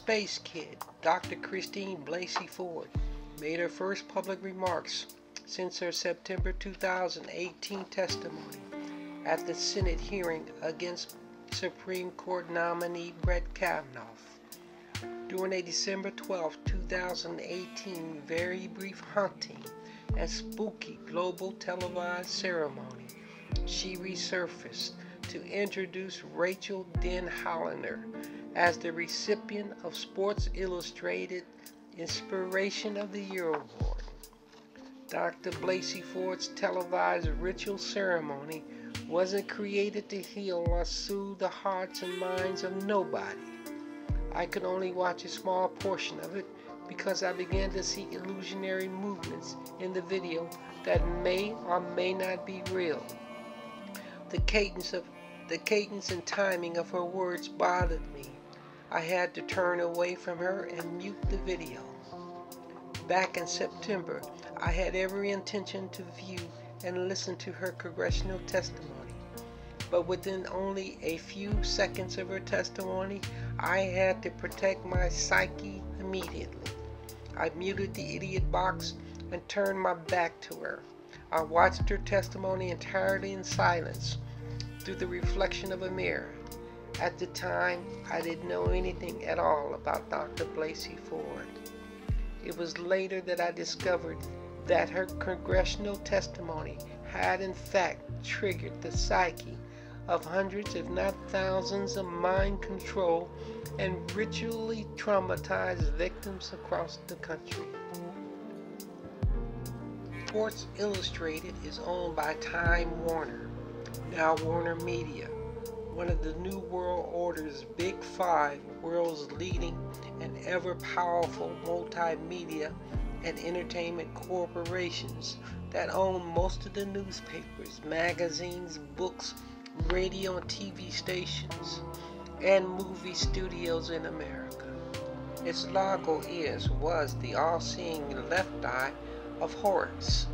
Space Kid, Dr. Christine Blasey Ford, made her first public remarks since her September 2018 testimony at the Senate hearing against Supreme Court nominee Brett Kavanaugh. During a December 12, 2018 very brief haunting and spooky global televised ceremony, she resurfaced to introduce Rachel Den Hollander as the recipient of Sports Illustrated Inspiration of the Year Award. Dr. Blasey Ford's televised ritual ceremony wasn't created to heal or soothe the hearts and minds of nobody. I could only watch a small portion of it because I began to see illusionary movements in the video that may or may not be real. The cadence and timing of her words bothered me. I had to turn away from her and mute the video. Back in September, I had every intention to view and listen to her congressional testimony. But within only a few seconds of her testimony, I had to protect my psyche immediately. I muted the idiot box and turned my back to her. I watched her testimony entirely in silence through the reflection of a mirror. At the time, I didn't know anything at all about Dr. Blasey Ford. It was later that I discovered that her congressional testimony had in fact triggered the psyche of hundreds if not thousands of mind control and ritually traumatized victims across the country. Sports Illustrated is owned by Time Warner, now Warner Media, one of the New World Order's Big Five, world's leading and ever powerful multimedia and entertainment corporations that own most of the newspapers, magazines, books, radio and TV stations, and movie studios in America. Its logo was the all-seeing left eye of Horus,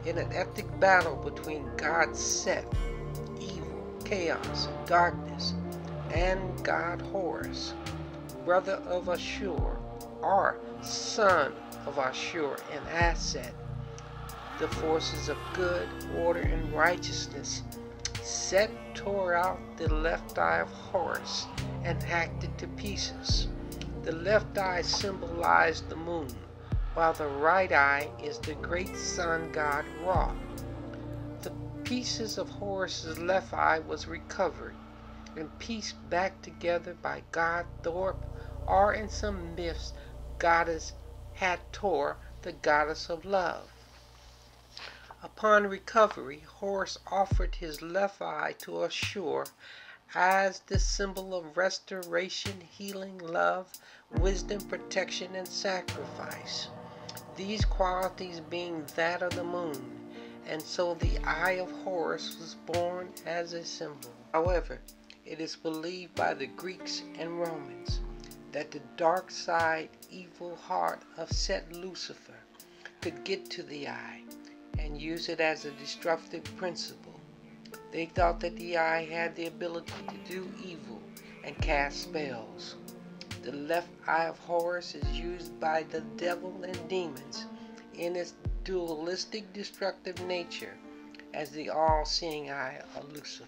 in an epic battle between God Set, evil, chaos, darkness, and God Horus, brother of Ashur, or son of Ashur and Asset. The forces of good, order, and righteousness. Set tore out the left eye of Horus and hacked it to pieces. The left eye symbolized the moon, while the right eye is the great sun god Ra. The pieces of Horus's left eye was recovered and pieced back together by god Thorpe, or in some myths, goddess Hathor, the goddess of love. Upon recovery, Horus offered his left eye to Ashur as the symbol of restoration, healing, love, wisdom, protection, and sacrifice. These qualities being that of the moon, and so the eye of Horus was born as a symbol. However, it is believed by the Greeks and Romans that the dark side, evil heart of Set Lucifer could get to the eye and use it as a destructive principle. They thought that the eye had the ability to do evil and cast spells. The left eye of Horus is used by the devil and demons in its dualistic destructive nature as the all-seeing eye of Lucifer.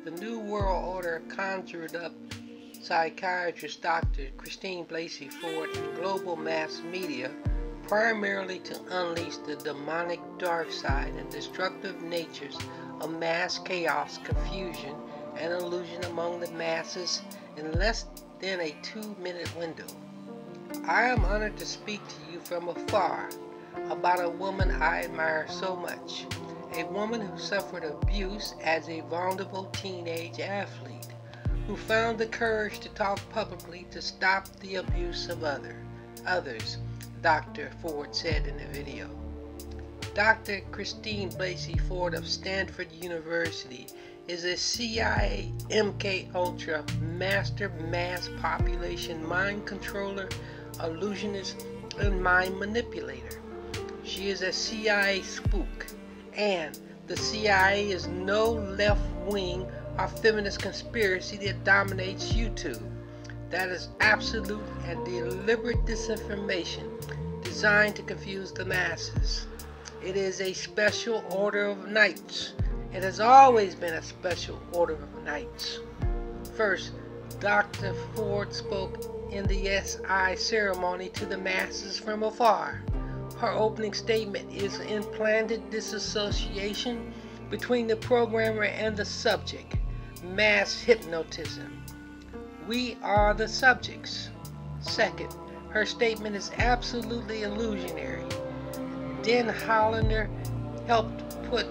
The New World Order conjured up psychiatrist Dr. Christine Blasey Ford and global mass media primarily to unleash the demonic dark side and destructive natures of mass chaos, confusion, and illusion among the masses in less than a 2-minute window. I am honored to speak to you from afar about a woman I admire so much, a woman who suffered abuse as a vulnerable teenage athlete, who found the courage to talk publicly to stop the abuse of others, Dr. Ford said in the video. Dr. Christine Blasey Ford of Stanford University is a CIA MK Ultra master mass population mind controller, illusionist, and mind manipulator. She is a CIA spook, and the CIA is no left-wing or feminist conspiracy that dominates YouTube. that is absolute and deliberate disinformation designed to confuse the masses. It is a special order of knights. It has always been a special order of knights. First, Dr. Ford spoke in the SI ceremony to the masses from afar. Her opening statement is implanted disassociation between the programmer and the subject, mass hypnotism. We are the subjects. Second, her statement is absolutely illusionary. Den Hollander helped put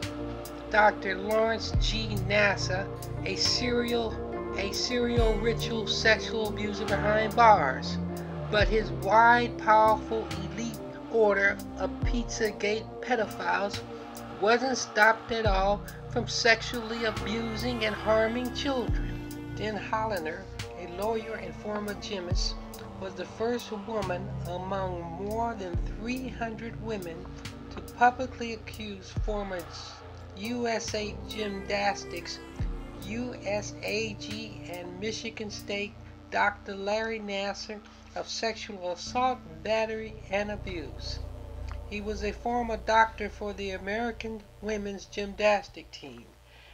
Dr. Lawrence G. Nassar, a serial ritual sexual abuser, behind bars. But his wide, powerful, elite order of Pizzagate pedophiles wasn't stopped at all from sexually abusing and harming children. Den Hollander, a lawyer and former gymnast, was the first woman among more than 300 women to publicly accuse former USA Gymnastics, USAG, and Michigan State Dr. Larry Nassar of sexual assault, battery, and abuse. He was a former doctor for the American women's gymnastic team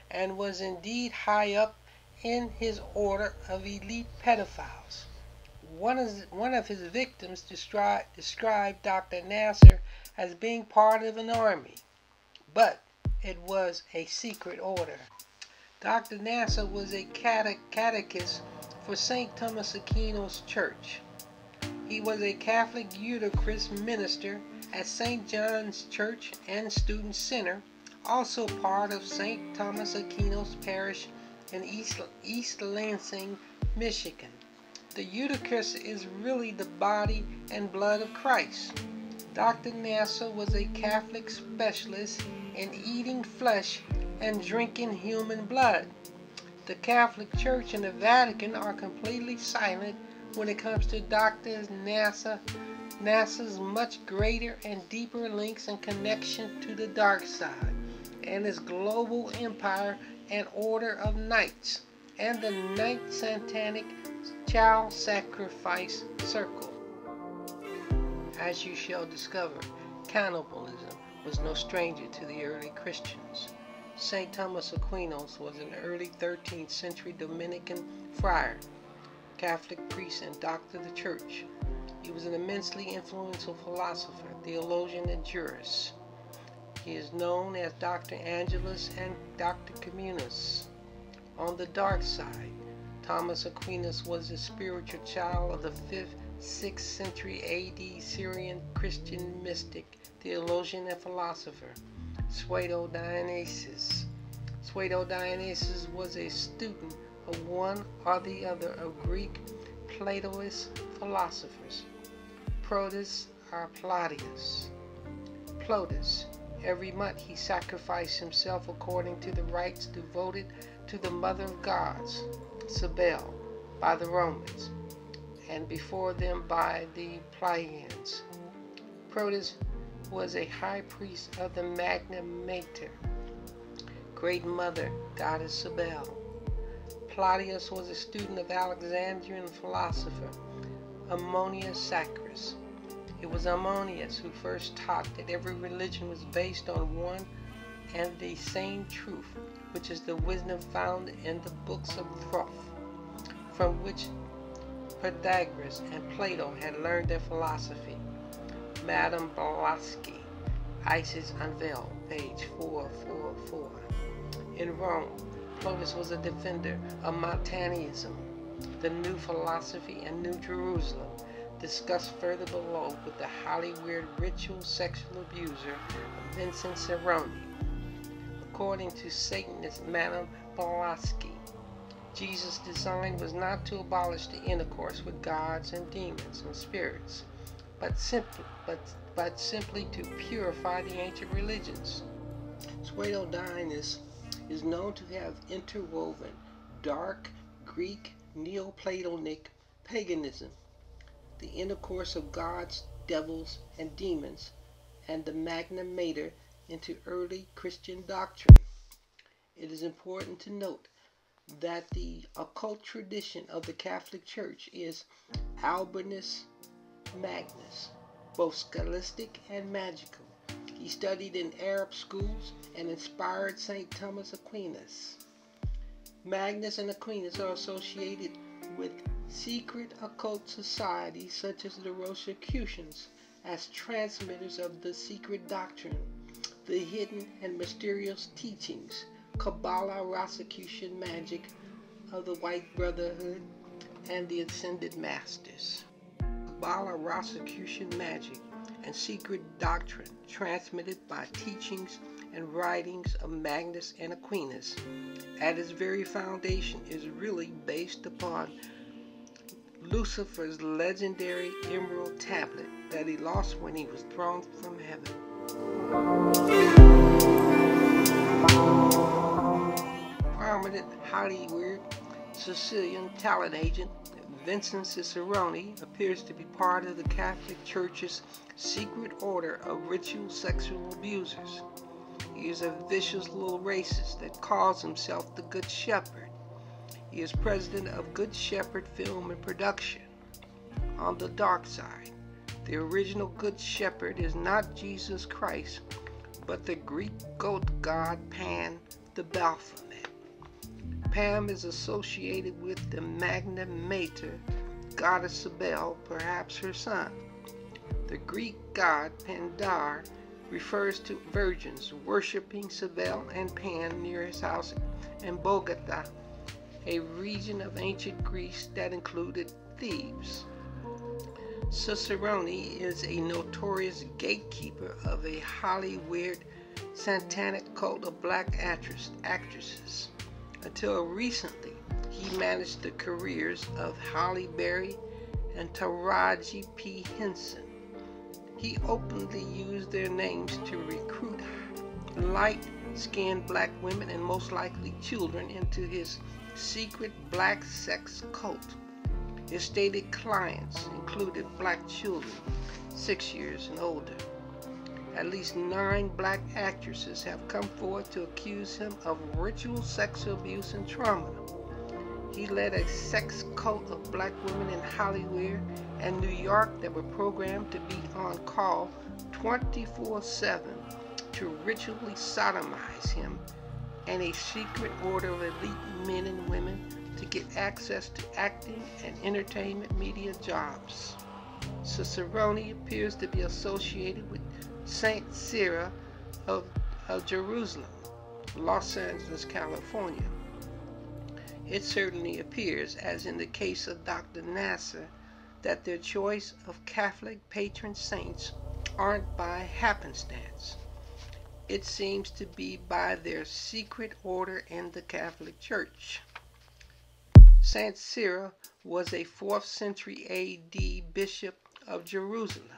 and was indeed high up in his order of elite pedophiles. One of his victims described Dr. Nassar as being part of an army, but it was a secret order. Dr. Nassar was a catechist for St. Thomas Aquino's Church. He was a Catholic Eucharist minister at St. John's Church and Student Center, also part of St. Thomas Aquino's Parish in East Lansing, Michigan. The Eucharist is really the body and blood of Christ. Dr. Nassar was a Catholic specialist in eating flesh and drinking human blood. The Catholic Church and the Vatican are completely silent when it comes to Dr. Nassar's much greater and deeper links and connection to the dark side and his global empire and order of knights and the Ninth Satanic Child Sacrifice Circle. As you shall discover, cannibalism was no stranger to the early Christians. St. Thomas Aquinas was an early 13th century Dominican friar, Catholic priest, and doctor of the church. He was an immensely influential philosopher, theologian, and jurist. He is known as Dr. Angelus and Dr. Communis. On the dark side, Thomas Aquinas was a spiritual child of the 5th, 6th century AD Syrian Christian mystic, theologian, and philosopher, Swetnick. Swetnick was a student of one or the other of Greek Platonist philosophers, Protus or Plotinus. Plotus. Every month he sacrificed himself according to the rites devoted to the Mother of Gods, Cybele, by the Romans, and before them by the Pleiadians. Protus was a high priest of the Magna Mater, Great Mother, Goddess Cybele. Plotinus was a student of Alexandrian philosopher Ammonius Saccharus. It was Ammonius who first taught that every religion was based on one and the same truth, which is the wisdom found in the books of Thoth, from which Pythagoras and Plato had learned their philosophy. Madame Blasey, Isis Unveiled, page 444. In Rome, Plotinus was a defender of Montanism, the new philosophy, and New Jerusalem, discussed further below with the highly weird ritual sexual abuser Vincent Cerrone. According to Satanist Madame Blasey, Jesus' design was not to abolish the intercourse with gods and demons and spirits, but simply to purify the ancient religions. Swetnick is known to have interwoven dark Greek Neoplatonic paganism, the intercourse of gods, devils, and demons, and the Magna Mater into early Christian doctrine. It is important to note that the occult tradition of the Catholic Church is Albinus Magnus, both scholastic and magical. He studied in Arab schools and inspired St. Thomas Aquinas. Magnus and Aquinas are associated with secret occult societies such as the Rosicrucians as transmitters of the secret doctrine, the hidden and mysterious teachings, Kabbalah, Rosicrucian magic of the White Brotherhood, and the Ascended Masters. Kabbalah, Rosicrucian magic, and secret doctrine transmitted by teachings and writings of Magnus and Aquinas, at its very foundation, is really based upon Lucifer's legendary emerald tablet that he lost when he was thrown from heaven. Prominent Hollywood Sicilian talent agent Vincent Cicerone appears to be part of the Catholic Church's secret order of ritual sexual abusers. He is a vicious little racist that calls himself the Good Shepherd. He is president of Good Shepherd Film and Production. On the dark side, the original Good Shepherd is not Jesus Christ, but the Greek goat god Pan the Baphomet. Pan is associated with the Magna Mater, goddess Cybele, perhaps her son. The Greek god Pandar refers to virgins worshipping Cybele and Pan near his house in Bogota, a region of ancient Greece that included Thebes. Cicerone is a notorious gatekeeper of a Hollywood satanic cult of black actresses. Until recently, he managed the careers of Halle Berry and Taraji P. Henson. He openly used their names to recruit light-skinned black women and most likely children into his secret black sex cult. His stated clients included black children, 6 years and older. At least 9 black actresses have come forward to accuse him of ritual sex abuse and trauma. He led a sex cult of black women in Hollywood and New York that were programmed to be on call 24/7 to ritually sodomize him, and a secret order of elite men and women to get access to acting and entertainment media jobs. Cicerone appears to be associated with Saint Cyril of Jerusalem, Los Angeles, California. It certainly appears, as in the case of Dr. Nasser, that their choice of Catholic patron saints aren't by happenstance. It seems to be by their secret order in the Catholic Church. Saint Cyril was a 4th century AD bishop of Jerusalem.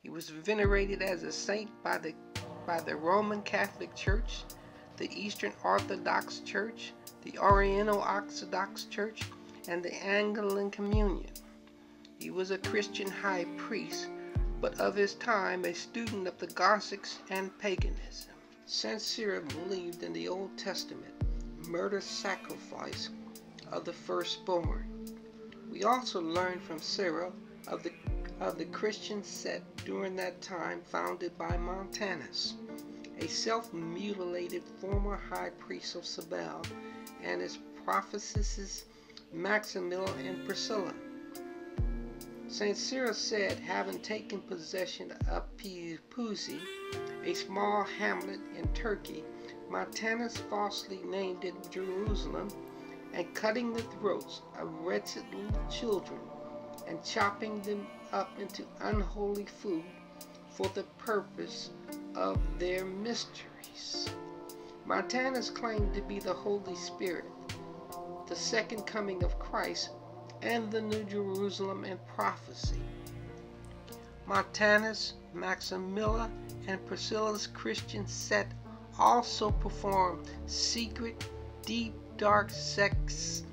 He was venerated as a saint by the Roman Catholic Church, the Eastern Orthodox Church, the Oriental Orthodox Church, and the Anglican Communion. He was a Christian high priest, but of his time a student of the Gnostics and paganism. Saint Cyril believed in the Old Testament murder sacrifice of the firstborn. We also learn from Cyril of the Christian sect during that time founded by Montanus, a self-mutilated former high priest of Cybele, and his prophetesses Maximilla and Priscilla. St. Cyril said, having taken possession of Pusi, a small hamlet in Turkey, Montanus falsely named it Jerusalem, and cutting the throats of wretched little children and chopping them up into unholy food for the purpose of their mysteries. Montanus claimed to be the Holy Spirit, the second coming of Christ, and the New Jerusalem in prophecy. Montanus, Maximilla, and Priscilla's Christian sect also performed secret, deep, dark sex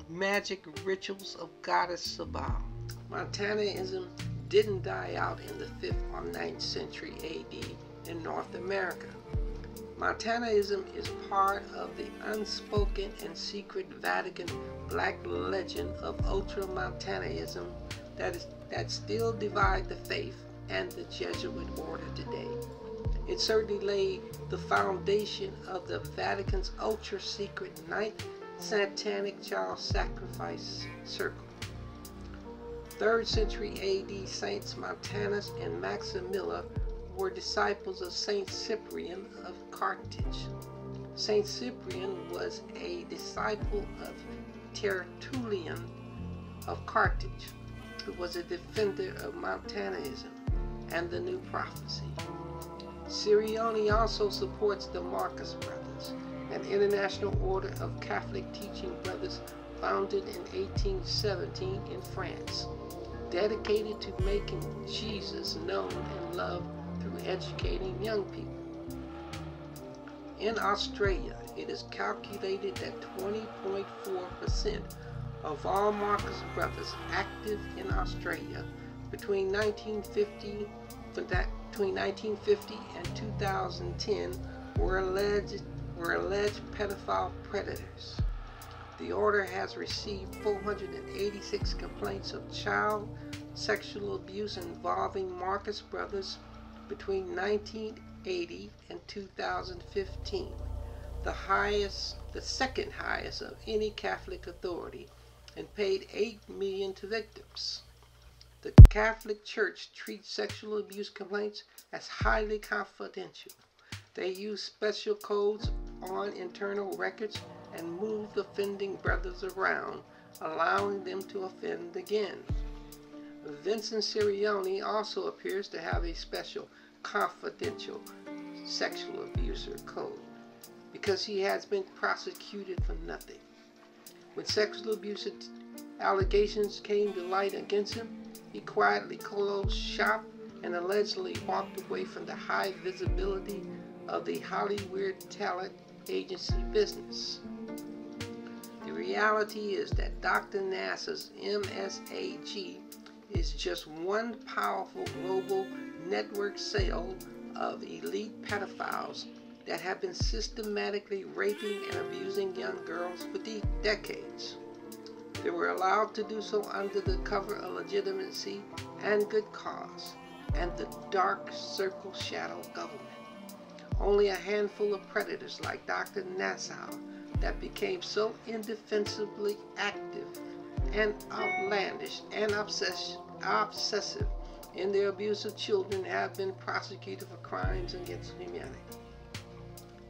magic rituals of goddess Cybele. Montanism didn't die out in the 5th or 9th century AD in North America. Montanism is part of the unspoken and secret Vatican black legend of ultramontanism that still divide the faith and the Jesuit order today. It certainly laid the foundation of the Vatican's ultra-secret ninth satanic child sacrifice circle. 3rd century AD Saints Montanus and Maximilla were disciples of Saint Cyprian of Carthage. Saint Cyprian was a disciple of Tertullian of Carthage, who was a defender of Montanism and the New Prophecy. Sirioni also supports the Marcus Brothers, an international order of Catholic teaching brothers founded in 1817 in France, dedicated to making Jesus known and loved through educating young people. In Australia, it is calculated that 20.4% of all Marcus Brothers active in Australia between 1950 and 2010 were alleged pedophile predators. The order has received 486 complaints of child sexual abuse involving Marcus Brothers between 1980 and 2015, the second highest of any Catholic authority, and paid $8 million to victims. The Catholic Church treats sexual abuse complaints as highly confidential. They use special codes on internal records and move offending brothers around, allowing them to offend again. Vincent Sirioni also appears to have a special confidential sexual abuser code because he has been prosecuted for nothing. When sexual abuse allegations came to light against him, he quietly closed shop and allegedly walked away from the high visibility of the Hollywood talent agency business. The reality is that Dr. NASA's MSAG is just one powerful global network cell of elite pedophiles that have been systematically raping and abusing young girls for decades. They were allowed to do so under the cover of legitimacy and good cause, and the dark circle shadow government. Only a handful of predators like Dr. Nassau that became so indefensibly active and outlandish and obsessive in their abuse of children have been prosecuted for crimes against humanity.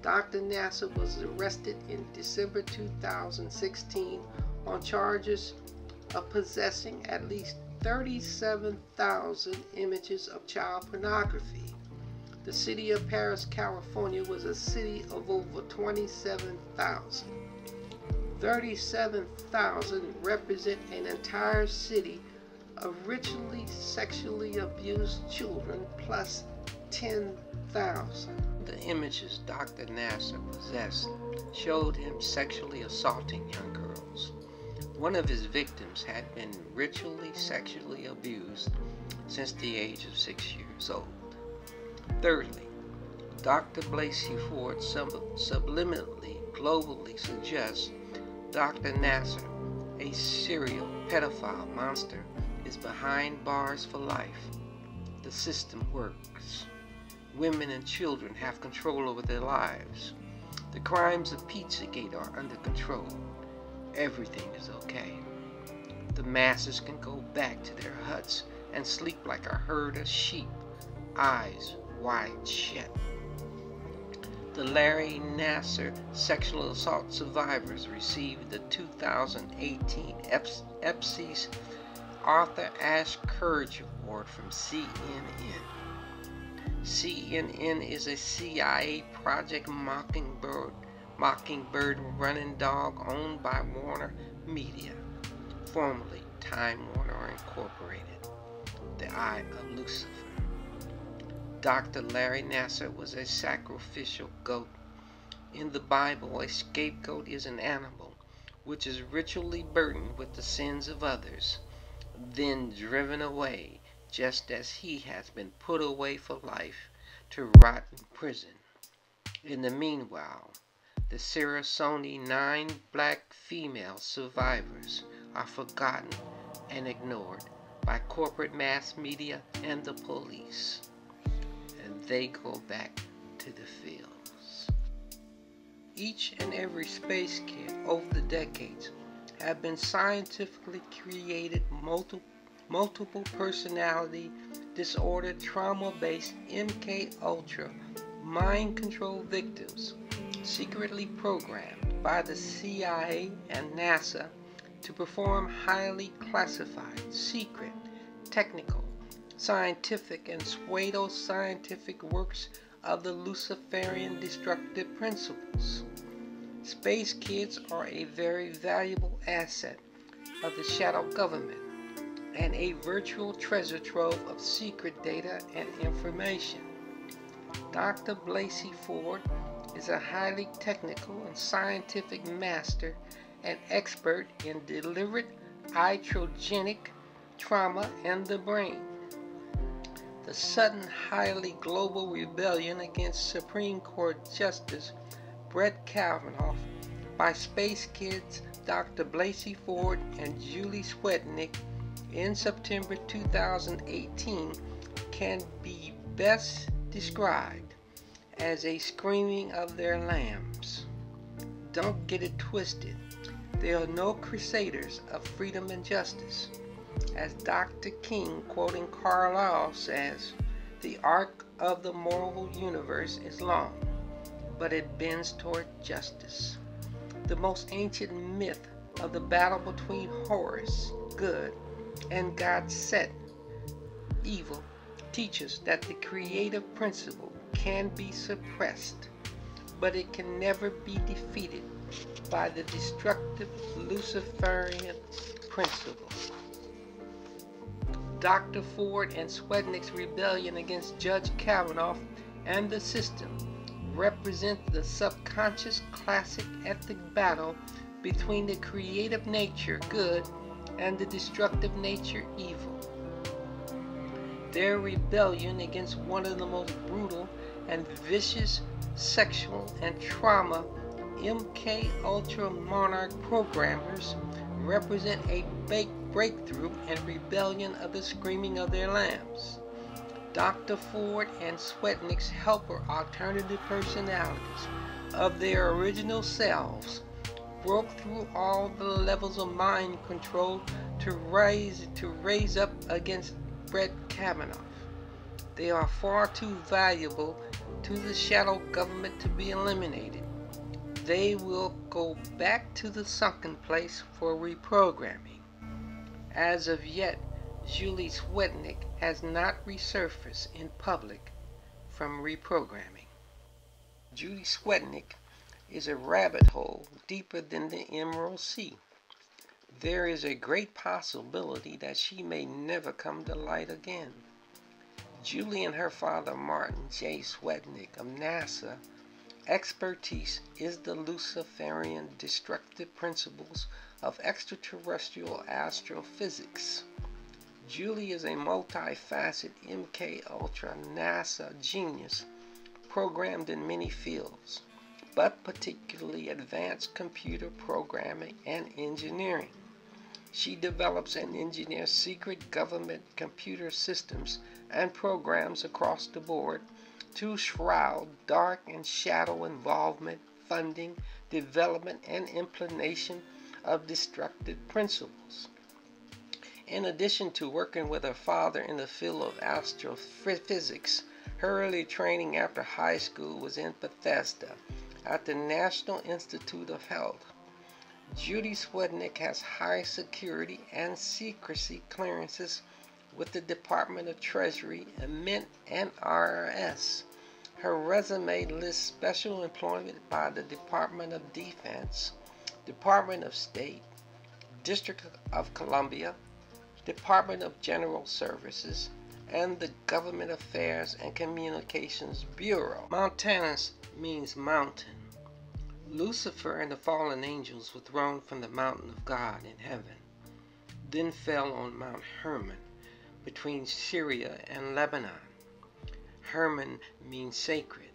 Dr. Nassau was arrested in December 2016 on charges of possessing at least 37,000 images of child pornography. The city of Paris, California was a city of over 27,000. 37,000 represent an entire city of ritually sexually abused children plus 10,000. The images Dr. Nasser possessed showed him sexually assaulting young girls. One of his victims had been ritually sexually abused since the age of 6 years old. Thirdly, Dr. Blasey Ford subliminally, globally suggests Dr. Nasser, a serial pedophile monster, is behind bars for life. The system works. Women and children have control over their lives. The crimes of Pizzagate are under control. Everything is okay. The masses can go back to their huts and sleep like a herd of sheep, eyes wide shut. The Larry Nassar sexual assault survivors received the 2018 EPSI's Arthur Ashe Courage Award from CNN. CNN is a CIA Project Mockingbird running dog owned by Warner Media, formerly Time Warner Incorporated, the Eye of Lucifer. Dr. Larry Nassar was a sacrificial goat. In the Bible, a scapegoat is an animal which is ritually burdened with the sins of others, then driven away, just as he has been put away for life to rot in prison. In the meanwhile, the Sarasota 9 black female survivors are forgotten and ignored by corporate mass media and the police, and they go back to the fields. Each and every space kid over the decades have been scientifically created multiple personality disorder trauma-based MK Ultra mind control victims, secretly programmed by the CIA and NASA to perform highly classified, secret, technical, scientific, and pseudo-scientific works of the Luciferian destructive principles. Space kids are a very valuable asset of the shadow government and a virtual treasure trove of secret data and information. Dr. Blasey Ford is a highly technical and scientific master and expert in deliberate iatrogenic trauma and the brain. The sudden, highly global rebellion against Supreme Court Justice Brett Kavanaugh by space kids Dr. Blasey Ford and Julie Swetnick in September 2018 can be best described as a screaming of their lambs. Don't get it twisted. They are no crusaders of freedom and justice. As Dr. King, quoting Carlyle, says, the arc of the moral universe is long, but it bends toward justice. The most ancient myth of the battle between Horus, good, and God Set, evil, teaches that the creative principle can be suppressed, but it can never be defeated by the destructive Luciferian principle. Dr. Ford and Swetnick's rebellion against Judge Kavanaugh and the system represent the subconscious classic ethic battle between the creative nature, good, and the destructive nature, evil. Their rebellion against one of the most brutal and vicious sexual and trauma MK Ultra monarch programmers represent a breakthrough and rebellion of the screaming of their lambs. Dr. Ford and Swetnick's helper alternative personalities of their original selves broke through all the levels of mind control to raise up against Brett Kavanaugh. They are far too valuable to the shadow government to be eliminated. They will go back to the sunken place for reprogramming. As of yet, Julie Swetnick has not resurfaced in public from reprogramming. Julie Swetnick is a rabbit hole deeper than the Emerald Sea. There is a great possibility that she may never come to light again. Julie and her father Martin J. Swetnick of NASA expertise is the Luciferian destructive principles of extraterrestrial astrophysics. Julie is a multifaceted MK Ultra NASA genius programmed in many fields, but particularly advanced computer programming and engineering. She develops and engineers secret government computer systems and programs across the board to shroud dark and shadow involvement, funding, development, and implementation of destructive principles. In addition to working with her father in the field of astrophysics, her early training after high school was in Bethesda at the National Institute of Health. Judy Swetnick has high security and secrecy clearances with the Department of Treasury, Mint, and IRS. Her resume lists special employment by the Department of Defense, Department of State, District of Columbia, Department of General Services, and the Government Affairs and Communications Bureau. Montanus means mountain. Lucifer and the fallen angels were thrown from the mountain of God in heaven, then fell on Mount Hermon between Syria and Lebanon. Hermon means sacred.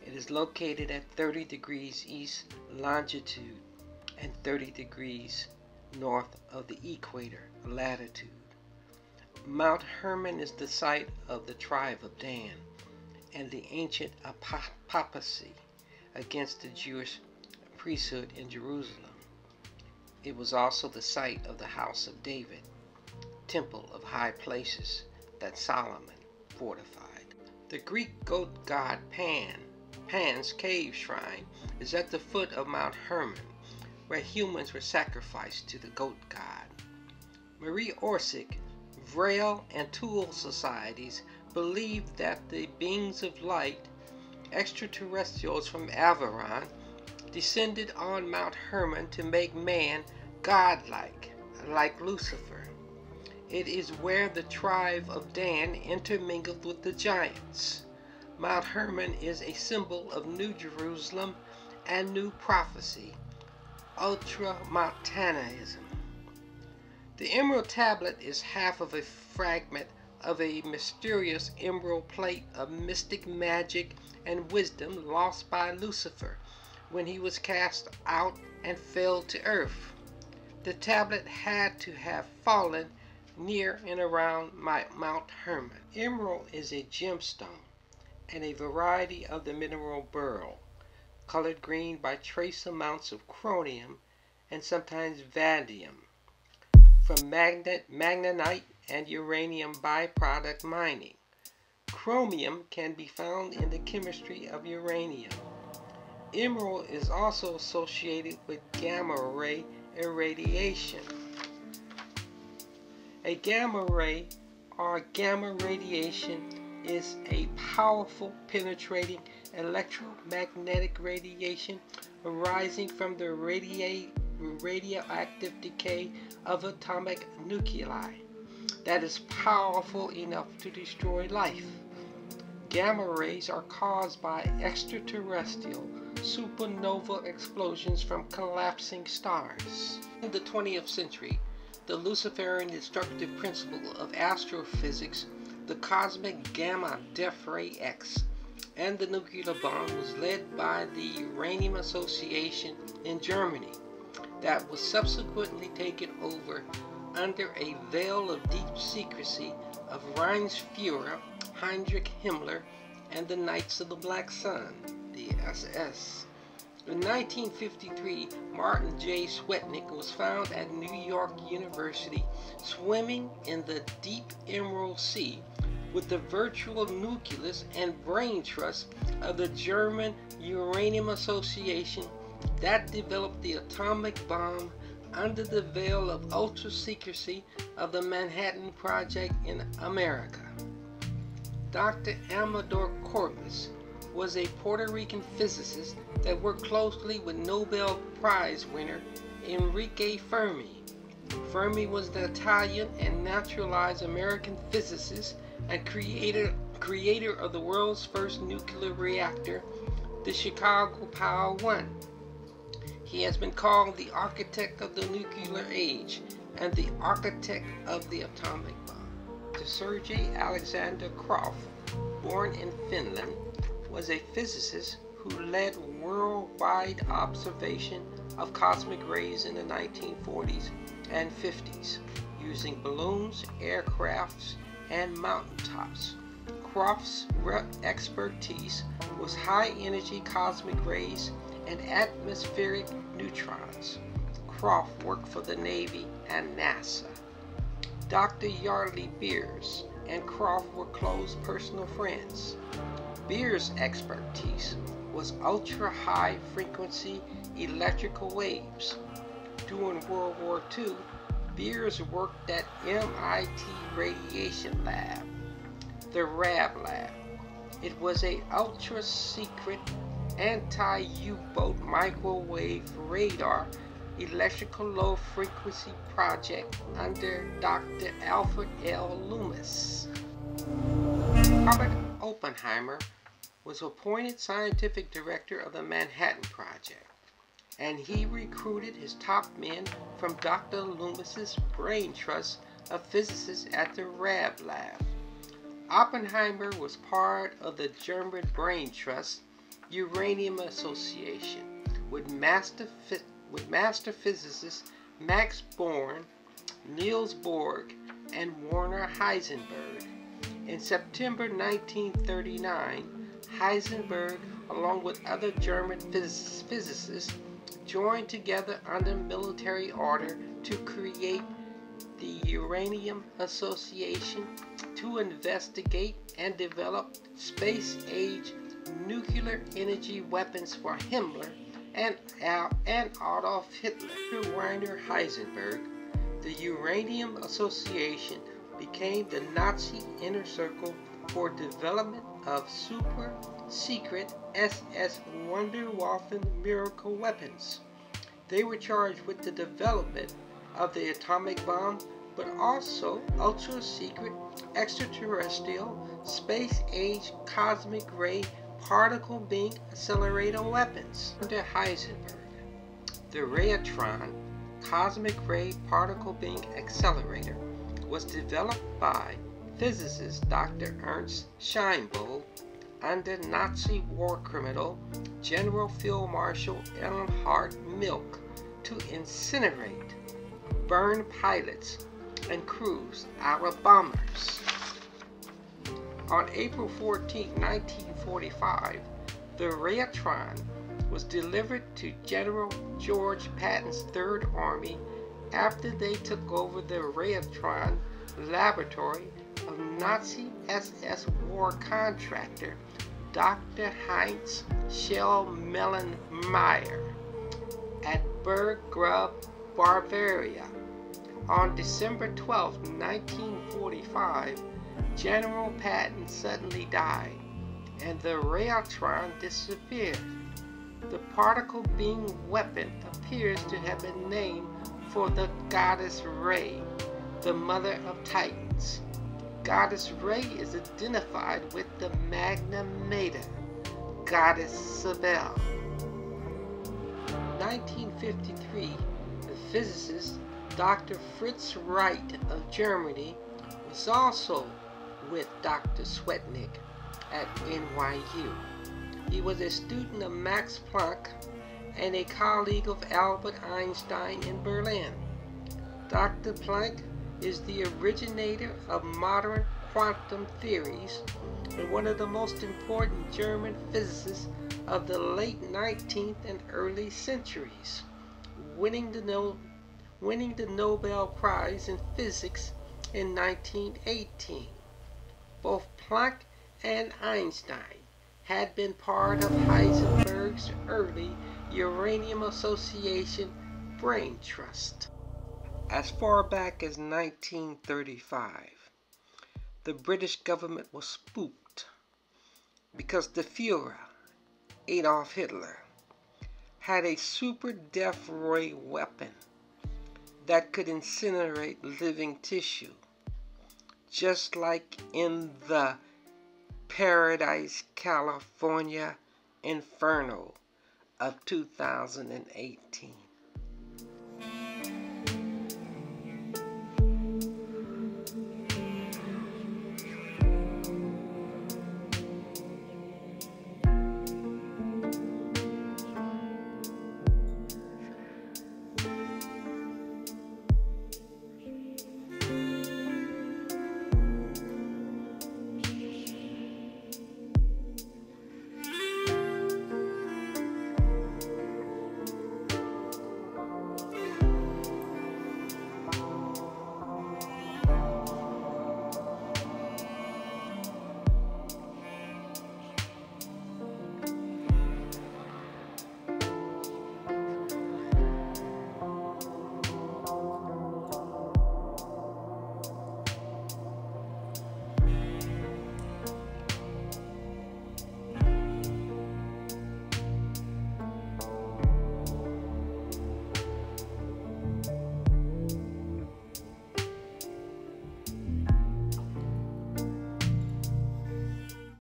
It is located at 30 degrees east longitude and 30 degrees north of the equator latitude. Mount Hermon is the site of the tribe of Dan and the ancient apostasy against the Jewish priesthood in Jerusalem. It was also the site of the house of David, temple of high places that Solomon fortified. The Greek goat god Pan's cave shrine, is at the foot of Mount Hermon, where humans were sacrificed to the goat god. Marie Orsic, Vrel, and Tool societies believed that the beings of light, extraterrestrials from Avalon, descended on Mount Hermon to make man godlike, like Lucifer. It is where the tribe of Dan intermingled with the giants. Mount Hermon is a symbol of New Jerusalem and New Prophecy, Ultramontanism. The emerald tablet is half of a fragment of a mysterious emerald plate of mystic magic and wisdom lost by Lucifer when he was cast out and fell to earth. The tablet had to have fallen near and around Mount Hermon. Emerald is a gemstone and a variety of the mineral beryl, colored green by trace amounts of chromium and sometimes vanadium from magnetite and uranium byproduct mining. Chromium can be found in the chemistry of uranium. Emerald is also associated with gamma ray irradiation. A gamma ray or gamma radiation is a powerful penetrating electromagnetic radiation arising from the radioactive decay of atomic nuclei that is powerful enough to destroy life. Gamma rays are caused by extraterrestrial supernova explosions from collapsing stars. In the 20th century, the Luciferian destructive principle of astrophysics, the cosmic gamma death ray X, and the nuclear bomb was led by the Uranium Association in Germany that was subsequently taken over under a veil of deep secrecy of Reichsfuhrer Heinrich Himmler and the Knights of the Black Sun, the SS. In 1953, Martin J. Swetnick was found at New York University swimming in the deep Emerald Sea with the virtual nucleus and brain trust of the German Uranium Association that developed the atomic bomb under the veil of ultra-secrecy of the Manhattan Project in America. Dr. Amador Corbis was a Puerto Rican physicist that worked closely with Nobel Prize winner Enrique Fermi. Fermi was the Italian and naturalized American physicist and creator of the world's first nuclear reactor, the Chicago Power 1. He has been called the architect of the nuclear age and the architect of the atomic bomb. Sergei Alexander Krafft, born in Finland, was a physicist who led worldwide observation of cosmic rays in the 1940s and 50s, using balloons, aircrafts, and mountaintops. Kraft's expertise was high-energy cosmic rays and atmospheric neutrons. Kraft worked for the Navy and NASA. Dr. Yardley Beers and Kraft were close personal friends. Beers' expertise was ultra-high frequency electrical waves. During World War II, Beers worked at MIT Radiation Lab, the RAB Lab. It was an ultra-secret anti-U-boat microwave radar electrical low-frequency project under Dr. Alfred L. Loomis. Robert Oppenheimer was appointed scientific director of the Manhattan Project, and he recruited his top men from Dr. Loomis's brain trust of physicists at the RAB Lab. Oppenheimer was part of the German brain trust Uranium Association with master physicists Max Born, Niels Bohr, and Werner Heisenberg. In September 1939, Heisenberg, along with other German physicists, joined together under military order to create the Uranium Association to investigate and develop space-age nuclear energy weapons for Himmler and Adolf Hitler. Under Werner Heisenberg, the Uranium Association became the Nazi inner circle for development of super-secret SS Wunderwaffen miracle weapons. They were charged with the development of the atomic bomb, but also ultra-secret extraterrestrial space-age cosmic ray particle beam accelerator weapons. Under Heisenberg, the Raytron cosmic ray particle beam accelerator was developed by physicist Dr. Ernst Scheinbold under Nazi war criminal General Field Marshal Erhard Milch to incinerate, burn pilots and crews out of bombers. On April 14, 1945, the Raytron was delivered to General George Patton's Third Army after they took over the Raytron laboratory of Nazi SS war contractor Dr. Heinz Schellmellenmeyer at Berggrub, Bavaria. On December 12, 1945, General Patton suddenly died, and the Raytron disappeared. The particle beam weapon appears to have been named for the goddess Ray, the mother of Titans. Goddess Ray is identified with the Magna Mater, Goddess Cybele. In 1953, the physicist Dr. Fritz Wright of Germany was also with Dr. Swetnick at NYU. He was a student of Max Planck and a colleague of Albert Einstein in Berlin. Dr. Planck is the originator of modern quantum theories and one of the most important German physicists of the late 19th and early centuries, winning the Nobel Prize in Physics in 1918. Both Planck and Einstein had been part of Heisenberg's early Uranium Association brain trust. As far back as 1935, the British government was spooked because the Führer, Adolf Hitler, had a super death ray weapon that could incinerate living tissue, just like in the Paradise, California inferno of 2018.